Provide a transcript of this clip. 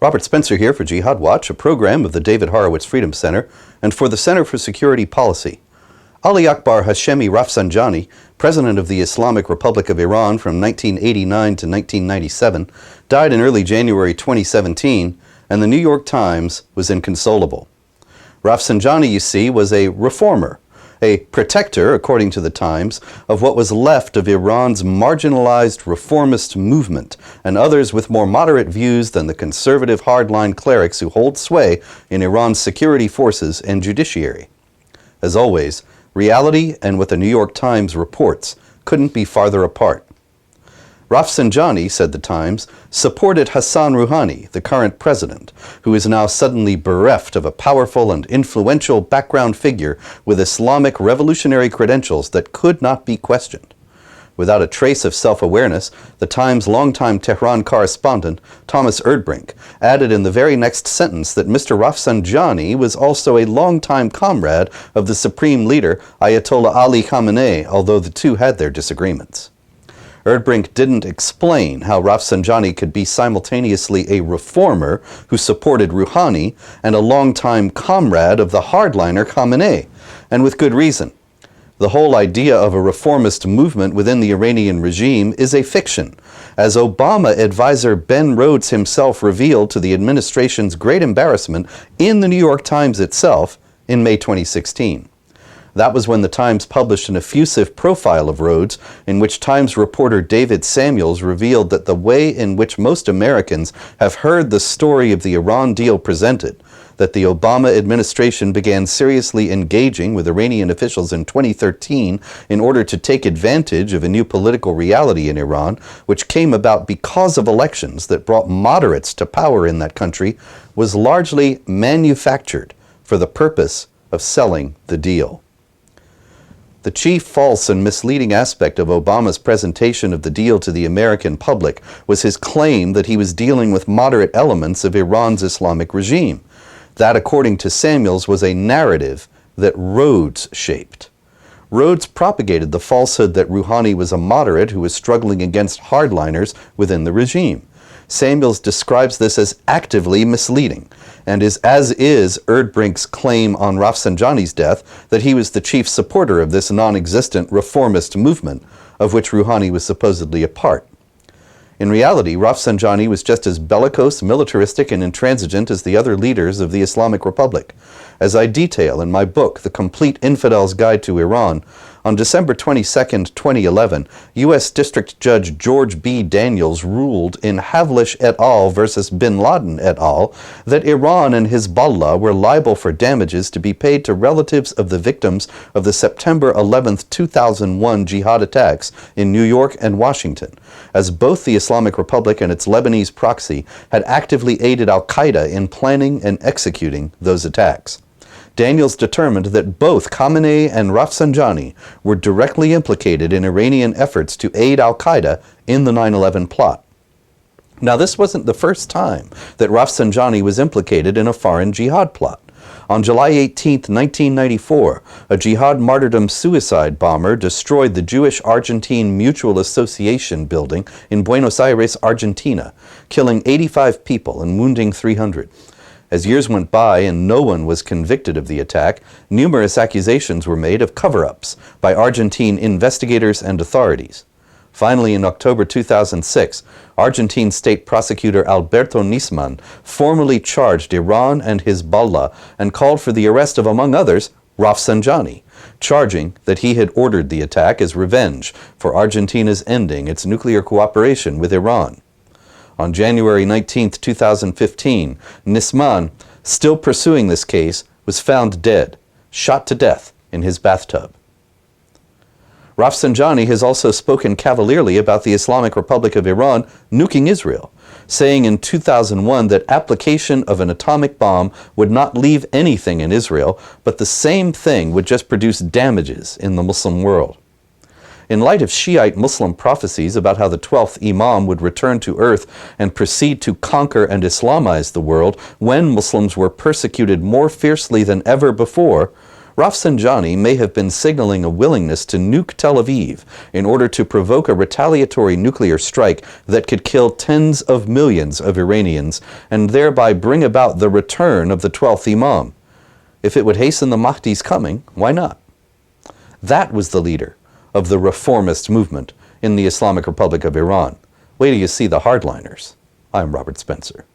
Robert Spencer here for Jihad Watch, a program of the David Horowitz Freedom Center and for the Center for Security Policy. Ali Akbar Hashemi Rafsanjani, president of the Islamic Republic of Iran from 1989 to 1997, died in early January 2017, and the New York Times was inconsolable. Rafsanjani, you see, was a reformer, a protector, according to the Times, of what was left of Iran's marginalized reformist movement and others with more moderate views than the conservative hardline clerics who hold sway in Iran's security forces and judiciary. As always, reality and what the New York Times reports couldn't be farther apart. Rafsanjani, said the Times, supported Hassan Rouhani, the current president, who is now suddenly bereft of a powerful and influential background figure with Islamic revolutionary credentials that could not be questioned. Without a trace of self-awareness, the Times' longtime Tehran correspondent, Thomas Erdbrink, added in the very next sentence that Mr. Rafsanjani was also a longtime comrade of the supreme leader, Ayatollah Ali Khamenei, although the two had their disagreements. Erdbrink didn't explain how Rafsanjani could be simultaneously a reformer who supported Rouhani and a longtime comrade of the hardliner Khamenei, and with good reason. The whole idea of a reformist movement within the Iranian regime is a fiction, as Obama advisor Ben Rhodes himself revealed to the administration's great embarrassment in the New York Times itself in May 2016. That was when the Times published an effusive profile of Rhodes, in which Times reporter David Samuels revealed that the way in which most Americans have heard the story of the Iran deal presented, that the Obama administration began seriously engaging with Iranian officials in 2013 in order to take advantage of a new political reality in Iran, which came about because of elections that brought moderates to power in that country, was largely manufactured for the purpose of selling the deal. The chief false and misleading aspect of Obama's presentation of the deal to the American public was his claim that he was dealing with moderate elements of Iran's Islamic regime. That, according to Samuels, was a narrative that Rhodes shaped. Rhodes propagated the falsehood that Rouhani was a moderate who was struggling against hardliners within the regime. Samuels describes this as actively misleading, and as is Erdbrink's claim on Rafsanjani's death that he was the chief supporter of this non-existent reformist movement, of which Rouhani was supposedly a part. In reality, Rafsanjani was just as bellicose, militaristic, and intransigent as the other leaders of the Islamic Republic. As I detail in my book, The Complete Infidel's Guide to Iran, on December 22, 2011, U.S. District Judge George B. Daniels ruled in Havlish et al. Versus Bin Laden et al. That Iran and Hezbollah were liable for damages to be paid to relatives of the victims of the September 11, 2001 jihad attacks in New York and Washington, as both the Islamic Republic and its Lebanese proxy had actively aided al-Qaeda in planning and executing those attacks. Daniels determined that both Khamenei and Rafsanjani were directly implicated in Iranian efforts to aid al-Qaeda in the 9/11 plot. Now, this wasn't the first time that Rafsanjani was implicated in a foreign jihad plot. On July 18, 1994, a jihad martyrdom suicide bomber destroyed the Jewish-Argentine Mutual Association building in Buenos Aires, Argentina, killing 85 people and wounding 300. As years went by and no one was convicted of the attack, numerous accusations were made of cover-ups by Argentine investigators and authorities. Finally, in October 2006, Argentine state prosecutor Alberto Nisman formally charged Iran and Hezbollah and called for the arrest of, among others, Rafsanjani, charging that he had ordered the attack as revenge for Argentina's ending its nuclear cooperation with Iran. On January 19, 2015, Nisman, still pursuing this case, was found dead, shot to death in his bathtub. Rafsanjani has also spoken cavalierly about the Islamic Republic of Iran nuking Israel, saying in 2001 that application of an atomic bomb would not leave anything in Israel, but the same thing would just produce damages in the Muslim world. In light of Shiite Muslim prophecies about how the 12th Imam would return to earth and proceed to conquer and Islamize the world when Muslims were persecuted more fiercely than ever before, Rafsanjani may have been signaling a willingness to nuke Tel Aviv in order to provoke a retaliatory nuclear strike that could kill tens of millions of Iranians and thereby bring about the return of the 12th Imam. If it would hasten the Mahdi's coming, why not? That was the leader of the reformist movement in the Islamic Republic of Iran. Wait till you see the hardliners. I'm Robert Spencer.